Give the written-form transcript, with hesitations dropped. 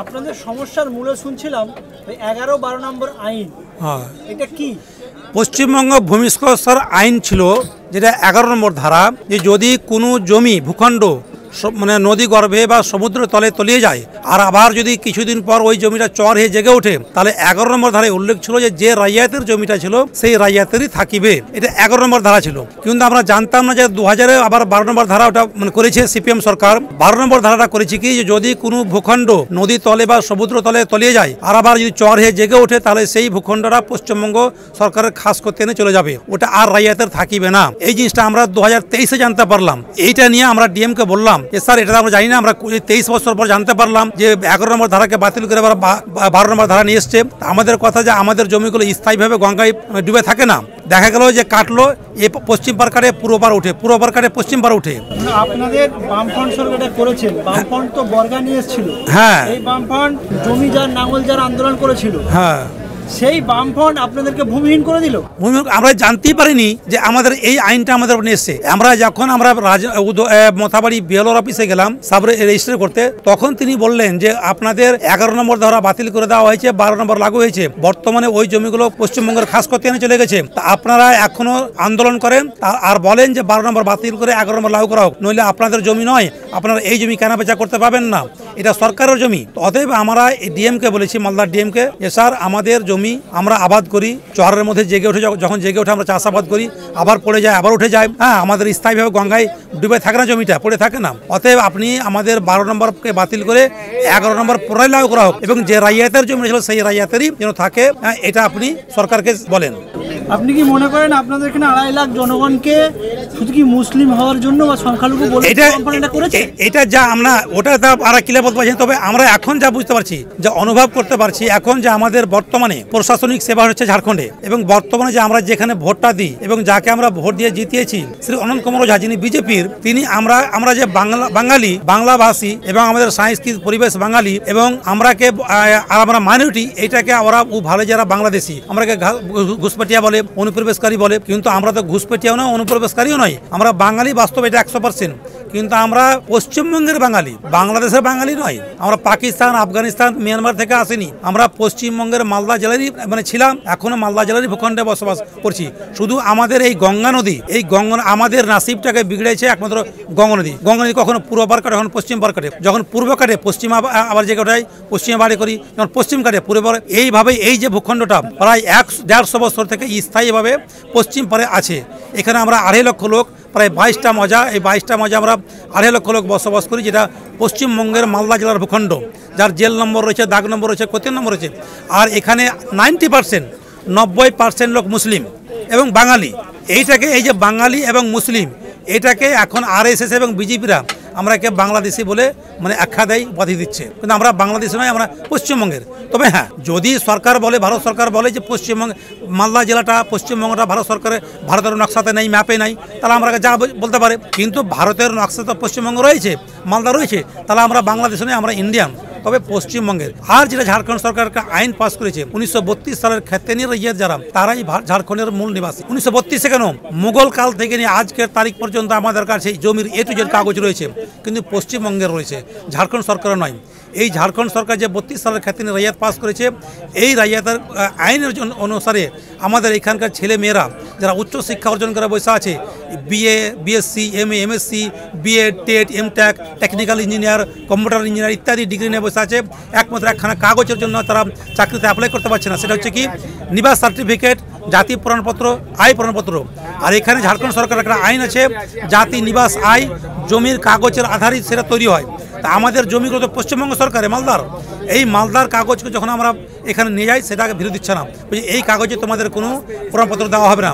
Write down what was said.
আপনাদের সমস্যার মূলে শুনছিলাম 11-12 নম্বর আইন। হ্যাঁ, এটা কি? পশ্চিমবঙ্গ ভূমি সংস্কার আইন ছিল, যেটা 11 নম্বর ধারা, যে যদি কোনো জমি ভূখণ্ড মানে নদী গর্ভে বা সমুদ্র তলে তলিয়ে যায় আর আবার যদি কিছুদিন পর ওই জমিটা চর হয়ে জেগে ওঠে, তাহলে 11 নম্বর ধারায় উল্লেখ ছিল যে রাইয়াতের জমিটা ছিল সেই রাইয়াতেরই থাকিবে। এটা 11 নম্বর ধারা ছিল। কিন্তু আমরা জানতাম না যে 2000-এ আবার 12 নম্বর ধারা ওটা মানে করেছে সিপিএম সরকার। 12 নম্বর ধারাটা করেছে কি, যে যদি কোনো ভূখণ্ড নদী তলে বা সমুদ্র তলে তলিয়ে যায় আর আবার যদি চর হয়ে জেগে ওঠে, তাহলে সেই ভূখণ্ডটা পশ্চিমবঙ্গ সরকারের খাস করতে এনে চলে যাবে, ওটা আর রাইয়াতের থাকিবে না। এই জিনিসটা আমরা 2023-এ জানতে পারলাম। এইটা নিয়ে আমরা ডিএমকে বললাম যে স্যার, এটা আমরা জানি না, আমরা 23 বছর পর জানতে পারলাম যে 11 নম্বর ধারাকে বাতিল করে আবার 12 নম্বর ধারা নিয়ে এসছে। আমাদের কথা যে আমাদের জমিগুলো স্থায়ীভাবে গঙ্গায় ডুবে থাকে না, দেখা গেল যে কাটলো এই পশ্চিম পার কাটে পূর্ব পার উঠে, পূর্ব পার কাটে পশ্চিম পার উঠে। আপনাদের বামফ্রন্ট সরকারটা করেছেন, বামফ্রন্ট তো বর্গা নিয়ে এসেছিল। হ্যাঁ, এই বামফ্রন্ট জমি যার নাঙ্গল যার আন্দোলন করেছিল, হ্যাঁ, সেই বামফ্রন্ট আপনাদেরকে ভূমিহীন করে দিল। আমরা জানতেই পারিনি যে আমাদের এই আইনটা আমাদের উপর এসছে। আমরা যখন আমরা মোথাবাড়ি বিএলওর অফিসে গেলাম সাব রেজিস্টার করতে, তখন তিনি বললেন যে আপনাদের 11 নম্বর ধারা বাতিল করে দেওয়া হয়েছে, 12 নম্বর লাগু হয়েছে। বর্তমানে ওই জমিগুলো পশ্চিমবঙ্গের খাস করতে এনে চলে গেছে। তা আপনারা এখনো আন্দোলন করেন আর বলেন যে 12 নম্বর বাতিল করে 11 নম্বর লাগু করা হোক, নইলে আপনাদের জমি নয়, আপনারা এই জমি কেনা বেচা করতে পারবেন না, এটা সরকারের জমি। অতএব আমরা ডিএমকে বলেছি, মালদার ডিএমকে, যে স্যার আমাদের জমি আমরা আবাদ করি, চরের মধ্যে জেগে ওঠে, যখন জেগে ওঠে আমরা চাষাবাদ করি, আবার পড়ে যায়, আবার উঠে যায়। হ্যাঁ, আমাদের স্থায়ীভাবে গঙ্গায় ডুবে থাকে না, জমিটা পড়ে থাকে না। অতএব আপনি আমাদের 12 নম্বরকে বাতিল করে 11 নম্বর পুনরায় লাগু করা হোক এবং যে রাইয়াতের জমি ছিল সেই রাইয়াতেরই যেন থাকে, এটা আপনি সরকারকে বলেন। আপনি কি মনে করেন আপনাদের এখানে 2.5 লাখ জনগণকে শুধু কি মুসলিম হওয়ার জন্য বা সংখ্যালঘু বলে এটা করেছে? এটা যা আমরা ওটা আর কিলে বলতে পারছি, তবে আমরা এখন যা বুঝতে পারছি, যে অনুভব করতে পারছি এখন যে আমাদের বর্তমানে প্রশাসনিক সেবা হচ্ছে ঝাড়খণ্ডে, এবং বর্তমানে যে আমরা যেখানে ভোটটা দিই এবং যাকে আমরা ভোট দিয়ে জিতিয়েছি শ্রী অনন্ত কুমার ঝা, যিনি বিজেপির, তিনি আমরা যে বাঙালি, বাংলাভাষী এবং আমাদের সাংস্কৃতিক পরিবেশ বাঙালি এবং আমরা মাইনরিটি, এইটাকে ওরা ভালো যারা বাংলাদেশি আমরাকে ঘুষপেটিয়া বলে, অনুপ্রবেশকারী বলে। কিন্তু আমরা তো ঘুষপেটিয়াও নয়, অনুপ্রবেশকারীও নয়, আমরা বাঙালি, বাস্তবে এটা 100%। কিন্তু আমরা পশ্চিমবঙ্গের বাঙালি, বাংলাদেশের বাঙালি নয়। আমরা পাকিস্তান, আফগানিস্তান, মিয়ানমার থেকে আসিনি। আমরা পশ্চিমবঙ্গের মালদা জেলারই মানে ছিলাম, এখনো মালদা জেলারই ভূখণ্ডে বসবাস করছি। শুধু আমাদের এই গঙ্গা নদী, এই গঙ্গা আমাদের নাসিবটাকে বিগড়েছে একমাত্র গঙ্গা নদী। গঙ্গা নদী কখনো পূর্ব পার কাটে, কখনো পশ্চিম পার কাটে। যখন পূর্ব কাটে পশ্চিম আবার জেগে ওঠায়, পশ্চিমে বাড়ি করি, যখন পশ্চিম কাটে পূর্ব পারে। এইভাবে এই যে ভূখণ্ডটা প্রায় 150 বছর থেকে স্থায়ীভাবে পশ্চিম পারে আছে। এখানে আমরা 2.5 লক্ষ লোক, প্রায় 22টা মজা, এই 22টা মজা আমরা 2.5 লক্ষ লোক বসবাস করি, যেটা পশ্চিমবঙ্গের মালদা জেলার ভূখণ্ড, যার জেল নম্বর রয়েছে, দাগ নম্বর রয়েছে, কোতিন নম্বর রয়েছে। আর এখানে 90% লোক মুসলিম এবং বাঙালি। এইটাকে, এই যে বাঙালি এবং মুসলিম, এটাকে এখন আরএসএস এবং বিজেপিরা আমরাকে বাংলাদেশি বলে মানে আখ্যা দেয়, উপাধি দিচ্ছে। কিন্তু আমরা বাংলাদেশি নয়, আমরা পশ্চিমবঙ্গের। তবে হ্যাঁ, যদি সরকার বলে, ভারত সরকার বলে যে পশ্চিমবঙ্গ মালদা জেলাটা, পশ্চিমবঙ্গটা ভারত সরকারের ভারতের নকশাতে নেই, ম্যাপে নাই, তাহলে আমরা যা বলতে পারে। কিন্তু ভারতের নকশা তো পশ্চিমবঙ্গ রয়েছে, মালদা রয়েছে, তাহলে আমরা বাংলাদেশ নয়, আমরা ইন্ডিয়ান। তবে পশ্চিমবঙ্গের আর যেটা ঝাড়খণ্ড সরকার আইন পাস করেছে 1932 সালের খেতেনি রাইয়াত যারা, তারাই ঝাড়খণ্ডের মূল নিবাসী। 1932 কেন, মুঘল কাল থেকে নিয়ে আজকের তারিখ পর্যন্ত আমাদের কাছে জমির A to Z কাগজ রয়েছে, কিন্তু পশ্চিমবঙ্গের রয়েছে, ঝাড়খণ্ড সরকারের নয়। এই ঝাড়খণ্ড সরকার যে 32 সালের খেতেনি রাইয়াত পাস করেছে, এই রাইয়াতের আইনের অনুসারে আমাদের এখানকার ছেলে মেয়েরা যারা উচ্চ শিক্ষা অর্জন করে বসে আছে, BA, BSc, MA, MSc, BEd, TET, MTech, technical engineer, computer engineer ইত্যাদি ডিগ্রি নিয়ে বসে আছে, একমাত্র একখানা কাগজের জন্য তারা চাকরিতে অ্যাপ্লাই করতে পারছে না। সেটা হচ্ছে কি, নিবাস সার্টিফিকেট, জাতি প্রমাণপত্র, আয় প্রমাণপত্র। আর এখানে ঝাড়খণ্ড সরকার একটা আইন আছে, জাতি, নিবাস, আয়, জমির কাগজের আধারিত সেটা তৈরি হয়। তা আমাদের জমিগুলো তো পশ্চিমবঙ্গ সরকারের মালদার, এই মালদার কাগজকে যখন আমরা এখানে নিয়ে যাই, সেটাকে ফেরত দিচ্ছে না, এই কাগজে তোমাদের কোনো প্রমাণপত্র দেওয়া হবে না।